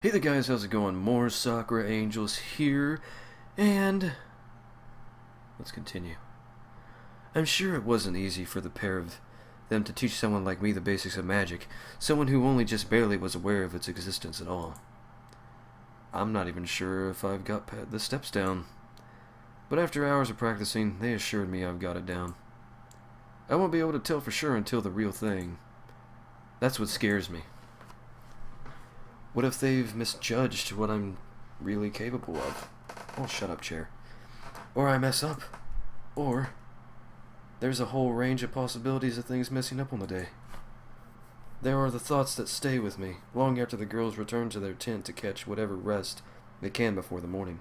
Hey there guys, how's it going? More Sakura Angels here, and let's continue. I'm sure it wasn't easy for the pair of them to teach someone like me the basics of magic, someone who only just barely was aware of its existence at all. I'm not even sure if I've got the steps down, but after hours of practicing, they assured me I've got it down. I won't be able to tell for sure until the real thing. That's what scares me. What if they've misjudged what I'm really capable of? Oh, shut up, chair. Or I mess up. Or there's a whole range of possibilities of things messing up on the day. There are the thoughts that stay with me long after the girls return to their tent to catch whatever rest they can before the morning.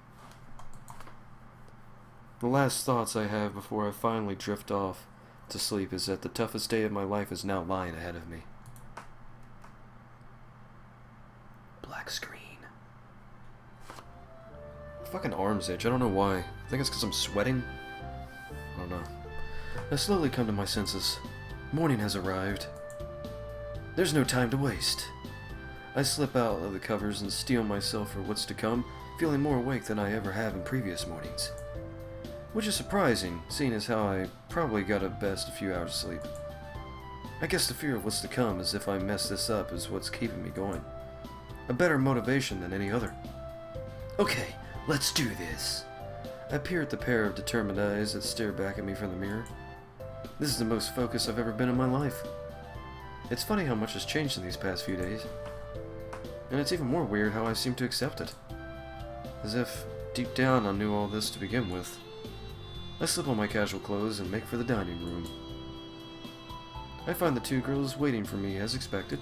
The last thoughts I have before I finally drift off to sleep is that the toughest day of my life is now lying ahead of me. Black screen. Fucking arms itch. I don't know why. I think it's because I'm sweating. I don't know. I slowly come to my senses. Morning has arrived. There's no time to waste. I slip out of the covers and steel myself for what's to come, feeling more awake than I ever have in previous mornings. Which is surprising, seeing as how I probably got at best a few hours sleep. I guess the fear of what's to come as if I mess this up is what's keeping me going. A better motivation than any other. Okay, let's do this. I peer at the pair of determined eyes that stare back at me from the mirror. This is the most focused I've ever been in my life. It's funny how much has changed in these past few days. And it's even more weird how I seem to accept it. As if, deep down, I knew all this to begin with. I slip on my casual clothes and make for the dining room. I find the two girls waiting for me as expected.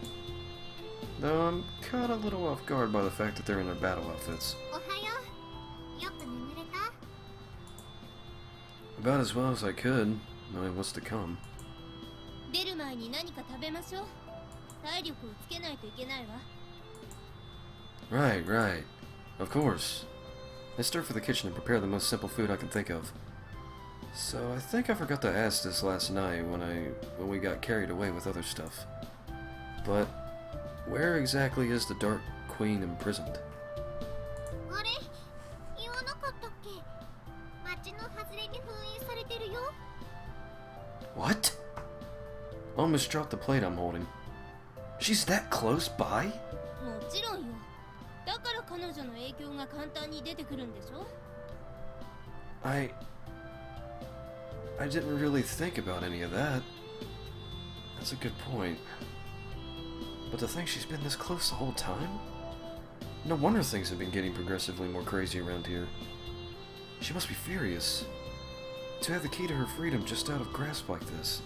Though I'm caught a little off guard by the fact that they're in their battle outfits. About as well as I could, knowing what's to come. Right. Of course. I start for the kitchen and prepare the most simple food I can think of. So I think I forgot to ask this last night when we got carried away with other stuff. But where exactly is the Dark Queen imprisoned? What? Almost dropped the plate I'm holding. She's that close by? I didn't really think about any of that. That's a good point. But to think she's been this close the whole time? No wonder things have been getting progressively more crazy around here. She must be furious. To have the key to her freedom just out of grasp like this.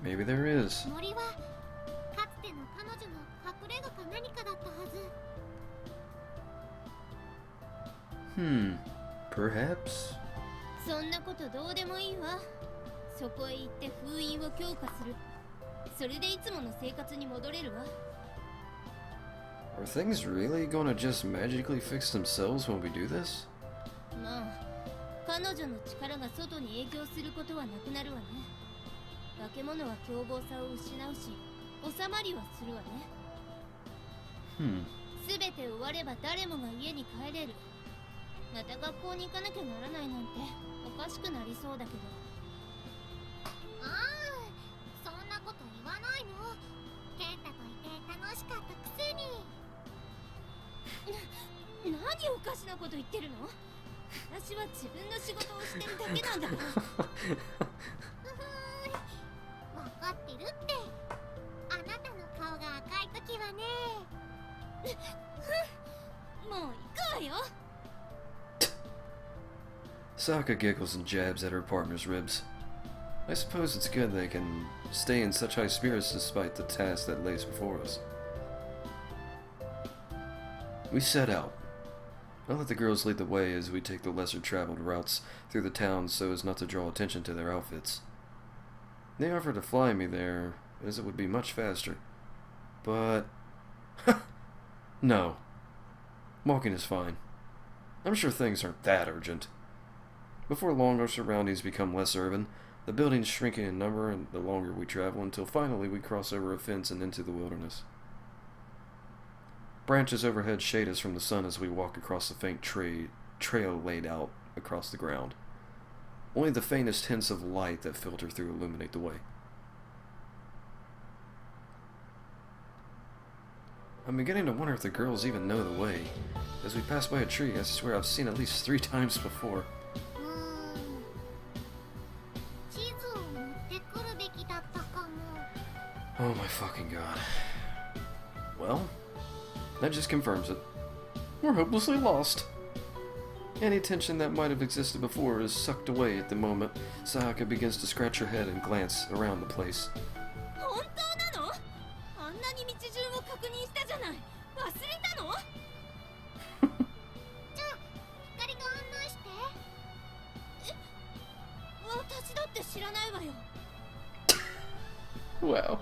Maybe there is. Perhaps? Are things really gonna just magically fix themselves when we do this? Sokka giggles and jabs at her partner's ribs. I suppose it's good they can stay in such high spirits despite the task that lays before us. We set out. I let the girls lead the way as we take the lesser traveled routes through the town so as not to draw attention to their outfits. They offered to fly me there, as it would be much faster. But... no. Walking is fine. I'm sure things aren't that urgent. Before long, our surroundings become less urban, the buildings shrinking in number and the longer we travel until finally we cross over a fence and into the wilderness. Branches overhead shade us from the sun as we walk across the faint trail laid out across the ground. Only the faintest hints of light that filter through illuminate the way. I'm beginning to wonder if the girls even know the way. As we pass by a tree, I swear I've seen at least 3 times before. Oh my fucking god. Well, that just confirms it. We're hopelessly lost. Any tension that might have existed before is sucked away at the moment Sayaka begins to scratch her head and glance around the place. Wow.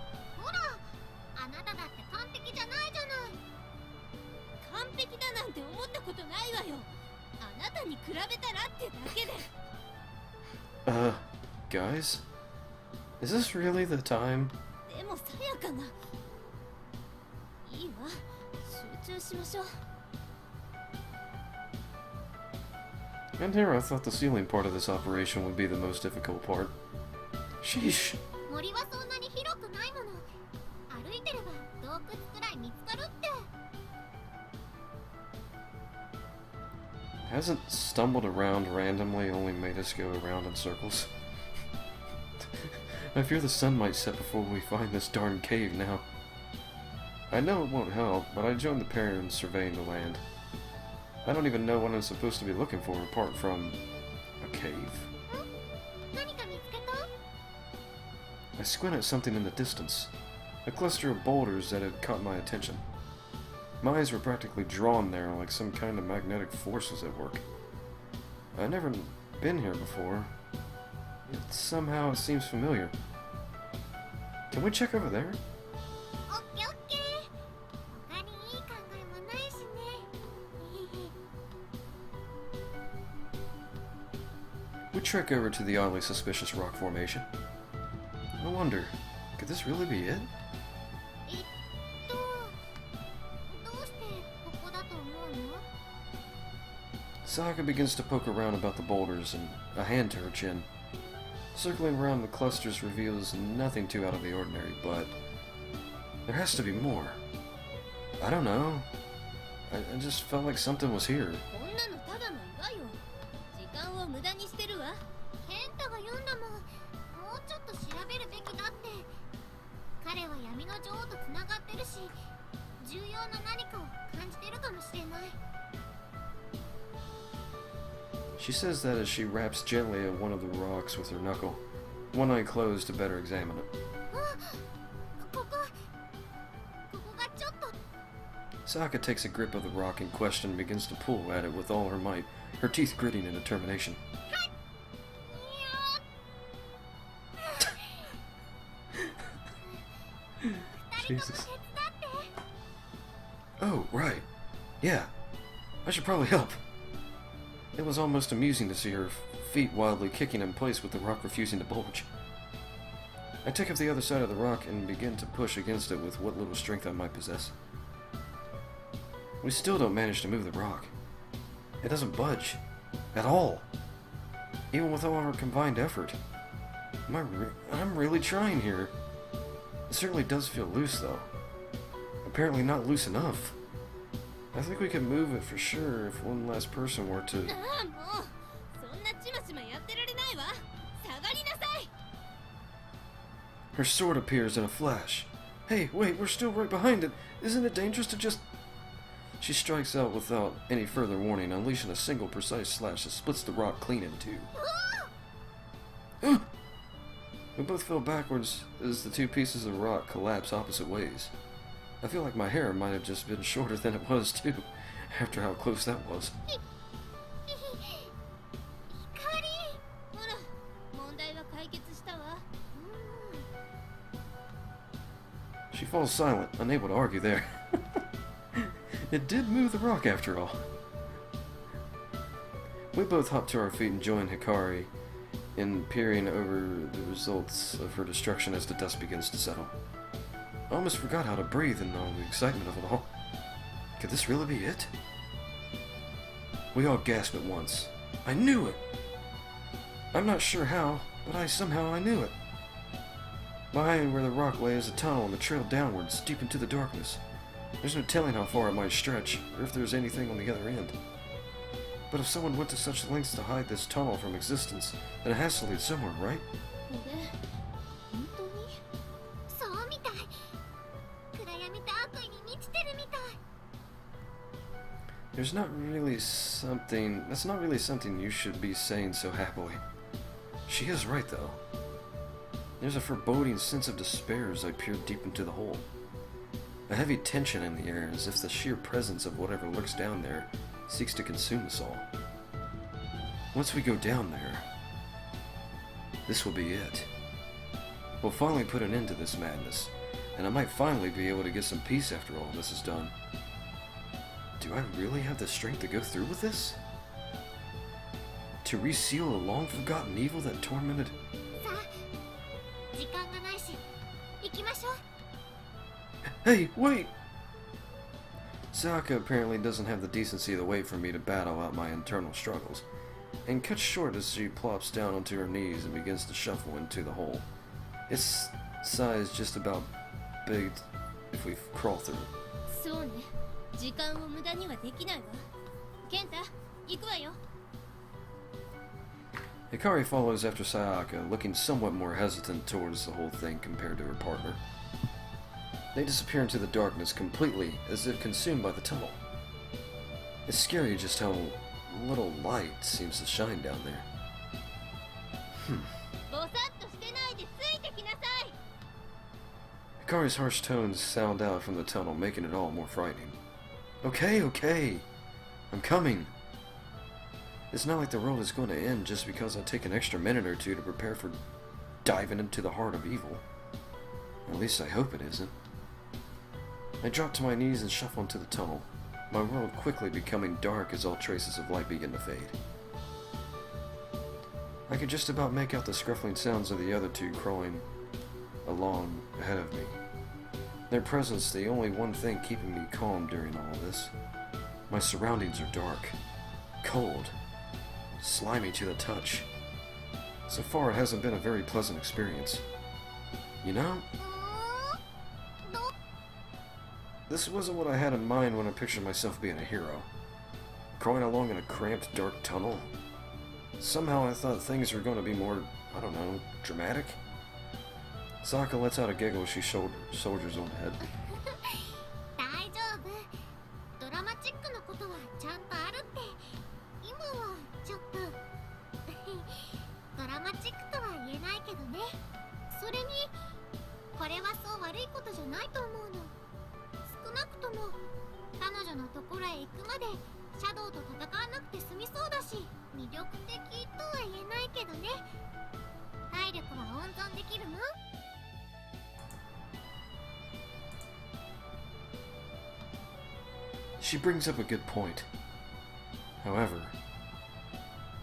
Guys? Is this really the time? And here I thought the ceiling part of this operation would be the most difficult part. Sheesh. Hasn't stumbled around randomly only made us go around in circles? I fear the sun might set before we find this darn cave now. I know it won't help, but I joined the pair in surveying the land. I don't even know what I'm supposed to be looking for apart from a cave. I squint at something in the distance, a cluster of boulders that had caught my attention. My eyes were practically drawn there like some kind of magnetic force was at work. I've never been here before, yet somehow it seems familiar. Can we check over there? We trek over to the oddly suspicious rock formation. I wonder, could this really be it? Sayaka begins to poke around about the boulders and a hand to her chin. Circling around the clusters reveals nothing too out of the ordinary, but there has to be more. I don't know. I just felt like something was here. She says that as she raps gently at one of the rocks with her knuckle, one eye closed to better examine it. Sayaka takes a grip of the rock in question and begins to pull at it with all her might, her teeth gritting in determination. Jesus. Oh, right. Yeah. I should probably help. It was almost amusing to see her feet wildly kicking in place with the rock refusing to bulge. I take up the other side of the rock and begin to push against it with what little strength I might possess. We still don't manage to move the rock. It doesn't budge. At all. Even with all our combined effort. I'm really trying here. It certainly does feel loose, though. Apparently not loose enough. I think we could move it for sure if one last person were to... Her sword appears in a flash. Hey, wait, we're still right behind it. Isn't it dangerous to just... She strikes out without any further warning, unleashing a single precise slash that splits the rock clean in two. We both fell backwards as the two pieces of rock collapse opposite ways. I feel like my hair might have just been shorter than it was, too, after how close that was. She falls silent, unable to argue there. It did move the rock after all. We both hop to our feet and join Hikari in peering over the results of her destruction as the dust begins to settle. I almost forgot how to breathe in all the excitement of it all. Could this really be it? We all gasp at once. I knew it! I'm not sure how, but somehow I knew it. Behind where the rock lay is a tunnel and a trail downwards, deep into the darkness. There's no telling how far it might stretch, or if there's anything on the other end. But if someone went to such lengths to hide this tunnel from existence, then it has to lead somewhere, right? That's not really something you should be saying so happily. She is right, though. There's a foreboding sense of despair as I peer deep into the hole. A heavy tension in the air, as if the sheer presence of whatever lurks down there seeks to consume us all. Once we go down there, this will be it. We'll finally put an end to this madness, and I might finally be able to get some peace after all this is done. Do I really have the strength to go through with this? To reseal a long-forgotten evil that tormented... Hey, wait! Sakura apparently doesn't have the decency to wait for me to battle out my internal struggles, and cuts short as she plops down onto her knees and begins to shuffle into the hole. Its size just about big if we crawl through it. Hikari follows after Sayaka, looking somewhat more hesitant towards the whole thing compared to her partner. They disappear into the darkness completely, as if consumed by the tunnel. It's scary just how little light seems to shine down there. Hikari's harsh tones sound out from the tunnel, making it all more frightening. Okay. I'm coming. It's not like the world is going to end just because I take an extra minute or two to prepare for diving into the heart of evil. At least I hope it isn't. I drop to my knees and shuffle into the tunnel, my world quickly becoming dark as all traces of light begin to fade. I could just about make out the scuffling sounds of the other two crawling along ahead of me. Their presence the only one thing keeping me calm during all of this. My surroundings are dark, cold, slimy to the touch. So far it hasn't been a very pleasant experience. You know? This wasn't what I had in mind when I pictured myself being a hero. Crawling along in a cramped, dark tunnel. Somehow I thought things were going to be more, I don't know, dramatic. Saka lets out a giggle as she soldiers on ahead. She brings up a good point. However,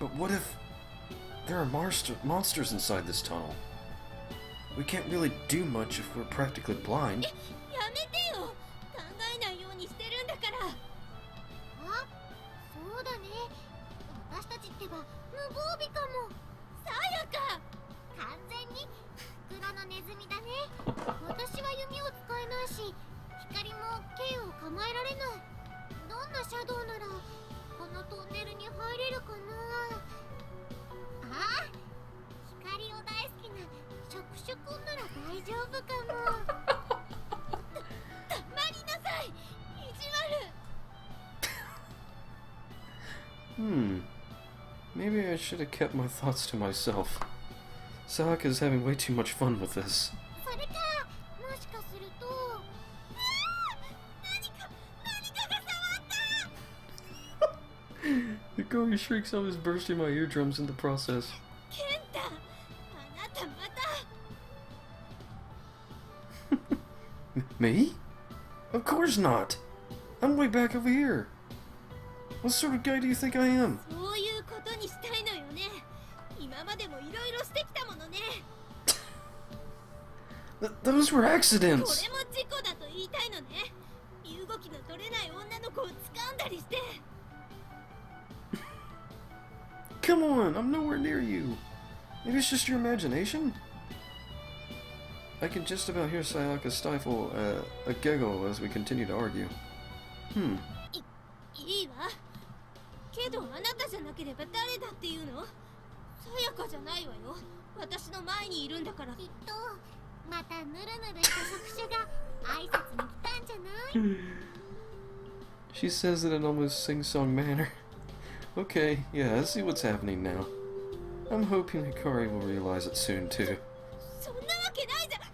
but what if there are monsters inside this tunnel? We can't really do much if we're practically blind. Maybe I should have kept my thoughts to myself. Sayaka's having way too much fun with this. The Hikari shrieks almost bursting my eardrums in the process. Me? Of course not. I'm way back over here. What sort of guy do you think I am? そういうことにしたいのよね。今までもいろいろしてきたものね。Those were これ accidents. も事故だと言いたいのね。身動きの取れない女の子を掴んだりして。Come on, I'm nowhere near you. Maybe it's just your imagination? I can just about hear Sayaka stifle a giggle as we continue to argue. いいわ。けどあなたじゃなければ誰だっていうの？さやかじゃないわよ。私の前にいるんだから。きっとまたヌルヌルした触手が挨拶に来たんじゃない？ She says it in almost sing-song manner. Okay, yeah, I see what's happening now. I'm hoping Hikari will realize it soon too. そんなわけないじゃん。ま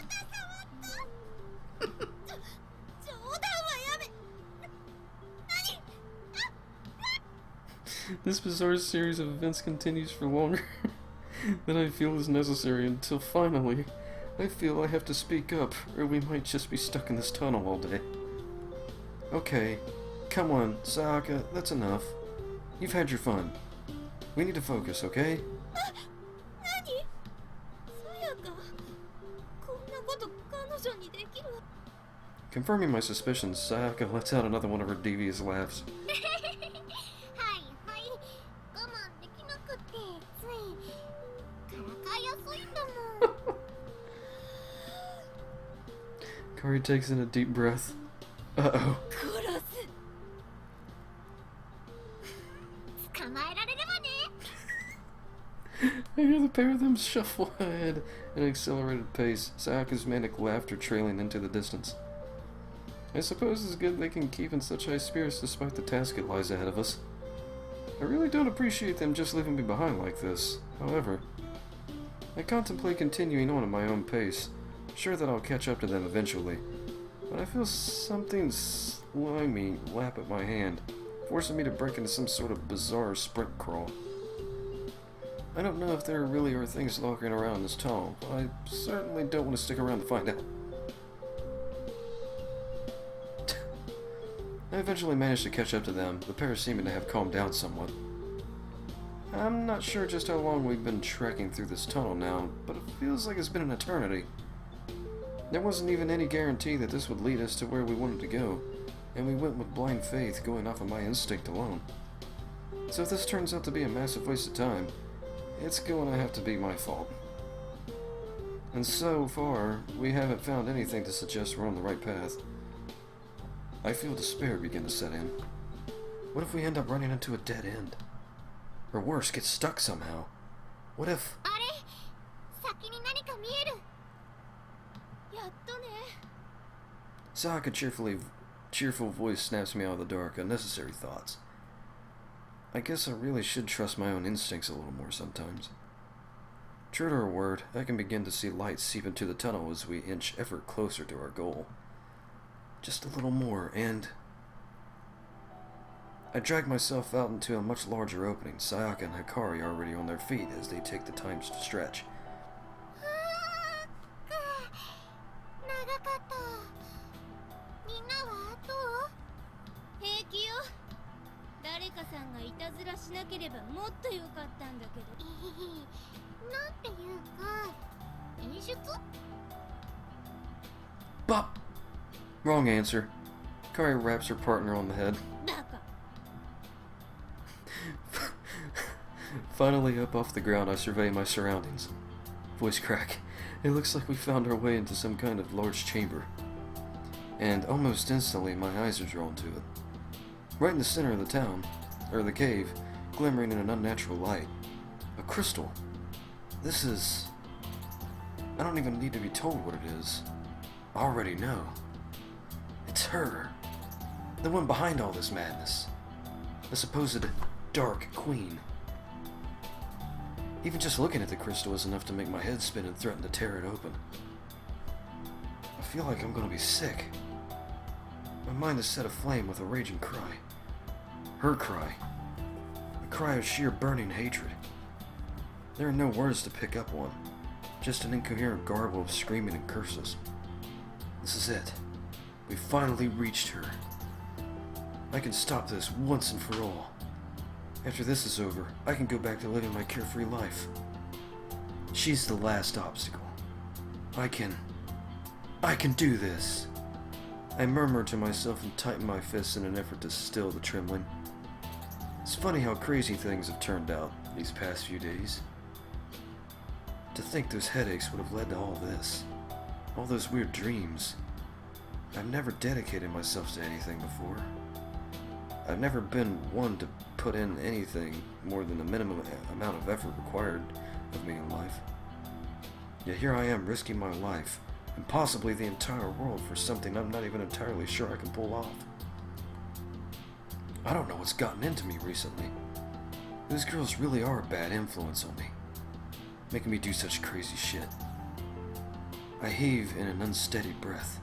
た触った。冗談はやめ。This bizarre series of events continues for longer than I feel is necessary until finally I feel I have to speak up or we might just be stuck in this tunnel all day. Okay, come on, Sayaka, that's enough. You've had your fun. We need to focus, okay? 何？さやか、こんなこと彼女にできる？ Confirming my suspicions, Sayaka lets out another one of her devious laughs. はいはい、我慢できなくてついからかいやすいんだもん。Kari takes in a deep breath. Uh-oh. 殺す。捕まえられればね。 I hear the pair of them shuffle ahead at an accelerated pace, Sayaka's manic laughter trailing into the distance. I suppose it's good they can keep in such high spirits despite the task that lies ahead of us. I really don't appreciate them just leaving me behind like this. However, I contemplate continuing on at my own pace, sure that I'll catch up to them eventually. But I feel something slimy lap at my hand, forcing me to break into some sort of bizarre sprint crawl. I don't know if there really are things lurking around this tunnel, but I certainly don't want to stick around to find out. I eventually managed to catch up to them, the pair seeming to have calmed down somewhat. I'm not sure just how long we've been trekking through this tunnel now, but it feels like it's been an eternity. There wasn't even any guarantee that this would lead us to where we wanted to go, and we went with blind faith, going off of my instinct alone. So if this turns out to be a massive waste of time, it's going to have to be my fault. And so far, we haven't found anything to suggest we're on the right path. I feel despair begin to set in. What if we end up running into a dead end? Or worse, get stuck somehow? What if... あれ、先に何か見える。やっとね。 Sayaka cheerful voice snaps me out of the dark, unnecessary thoughts. I guess I really should trust my own instincts a little more sometimes. True to her word, I can begin to see light seep into the tunnel as we inch ever closer to our goal. Just a little more, and... I drag myself out into a much larger opening, Sayaka and Hikari already on their feet as they take the time to stretch. 長かった。みんなはどう？平気よ。誰かさんがいたずらしなければもっと良かったんだけど。なんていうか、演出？ Bop! Wrong answer. Hikari raps her partner on the head. バカ。 Finally up off the ground, I survey my surroundings. Voice crack. It looks like we found our way into some kind of large chamber. And almost instantly, my eyes are drawn to it. Right in the center of the town, or the cave, glimmering in an unnatural light. A crystal. This is... I don't even need to be told what it is. I already know. It's her. The one behind all this madness. The supposed Dark Queen. Even just looking at the crystal is enough to make my head spin and threaten to tear it open. I feel like I'm gonna be sick. My mind is set aflame with a raging cry. Her cry. A cry of sheer burning hatred. There are no words to pick up on, just an incoherent garble of screaming and curses. This is it. We finally reached her. I can stop this once and for all. After this is over, I can go back to living my carefree life. She's the last obstacle. I can do this. I murmur to myself and tighten my fists in an effort to still the trembling. It's funny how crazy things have turned out these past few days. To think those headaches would have led to all this. All those weird dreams. I've never dedicated myself to anything before. I've never been one to put in anything more than the minimum amount of effort required of me in life. Yet here I am risking my life, and possibly the entire world for something I'm not even entirely sure I can pull off. I don't know what's gotten into me recently. Those girls really are a bad influence on me, making me do such crazy shit. I heave in an unsteady breath.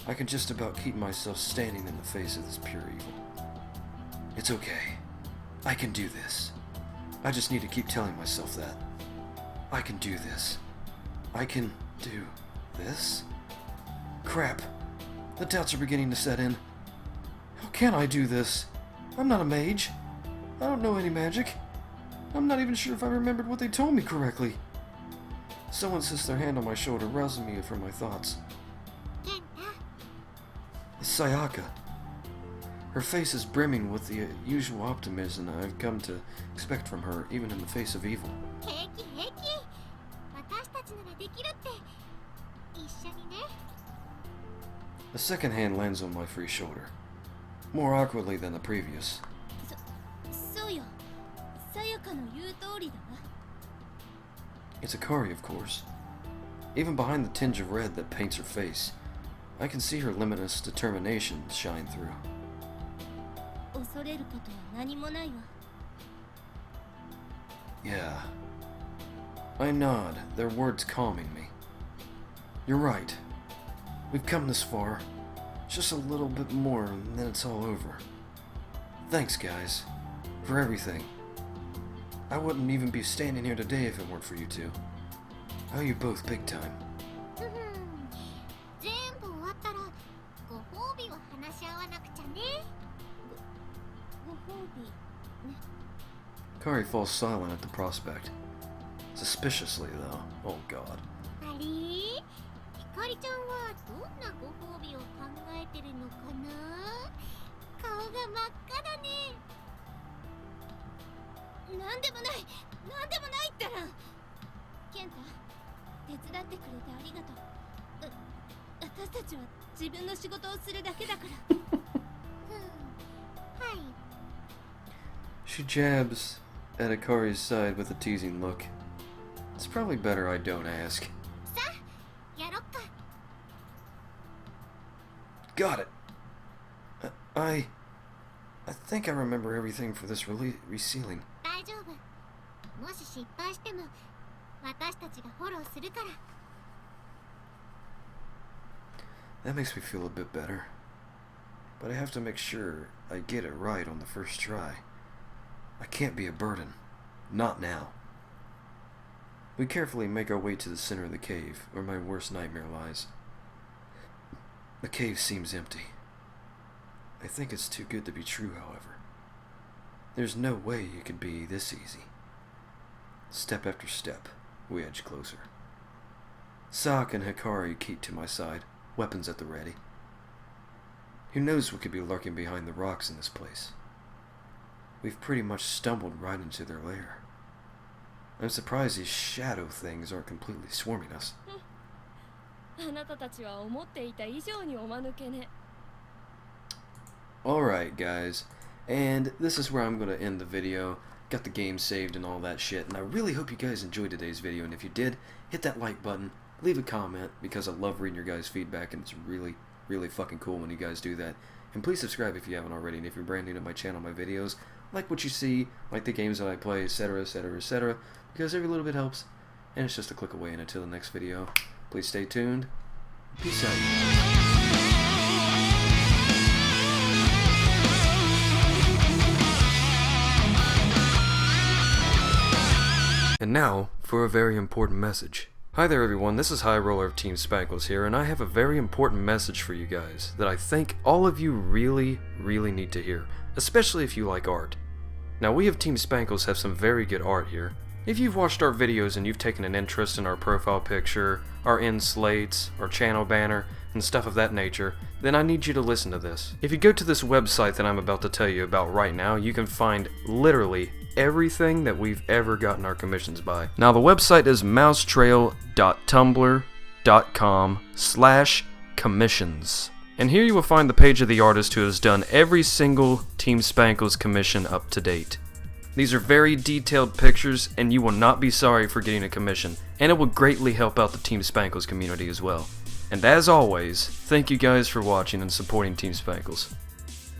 I can just about keep myself standing in the face of this pure evil. It's okay. I can do this. I just need to keep telling myself that. I can do this. I can do this? Crap. The doubts are beginning to set in. How can I do this? I'm not a mage. I don't know any magic. I'm not even sure if I remembered what they told me correctly. Someone sits their hand on my shoulder, rousing me from my thoughts. It's Sayaka. Her face is brimming with the usual optimism I've come to expect from her, even in the face of evil. A second hand lands on my free shoulder, more awkwardly than the previous. It's Akari, of course. Even behind the tinge of red that paints her face, I can see her limitless determination shine through. Yeah. I nod, their words calming me. You're right. We've come this far. Just a little bit more and then it's all over. Thanks, guys. For everything. I wouldn't even be standing here today if it weren't for you two. I owe you both big time. Kari falls silent at the prospect. Suspiciously, though. Oh god. She jabs at Akari's side with a teasing look. It's probably better I don't ask. Got it. I think I remember everything for this resealing. That makes me feel a bit better. But I have to make sure I get it right on the first try. I can't be a burden. Not now. We carefully make our way to the center of the cave, where my worst nightmare lies. The cave seems empty. I think it's too good to be true, however. There's no way it could be this easy. Step after step, we edge closer. Sak and Hikari keep to my side, weapons at the ready. Who knows what could be lurking behind the rocks in this place? We've pretty much stumbled right into their lair. I'm surprised these shadow things aren't completely swarming us. Alright guys, and this is where I'm going to end the video. Got the game saved and all that shit, and I really hope you guys enjoyed today's video, and if you did, hit that like button, leave a comment, because I love reading your guys' feedback, and it's really fucking cool when you guys do that. And please subscribe if you haven't already, and if you're brand new to my channel, my videos, like what you see, like the games that I play, etc, etc, etc, because every little bit helps, and it's just a click away. And until the next video, please stay tuned. Peace out. And now, for a very important message. Hi there everyone, this is High Roller of Team Spankles here, and I have a very important message for you guys that I think all of you really need to hear, especially if you like art. Now we of Team Spankles have some very good art here. If you've watched our videos and you've taken an interest in our profile picture, our end slates, our channel banner, and stuff of that nature, then I need you to listen to this. If you go to this website that I'm about to tell you about right now, you can find literally everything that we've ever gotten our commissions by. Now the website is mousetrail.tumblr.com/commissions. And here you will find the page of the artist who has done every single Team Spankles commission up to date. These are very detailed pictures, and you will not be sorry for getting a commission, and it will greatly help out the Team Spankles community as well. And as always, thank you guys for watching and supporting Team Spankles.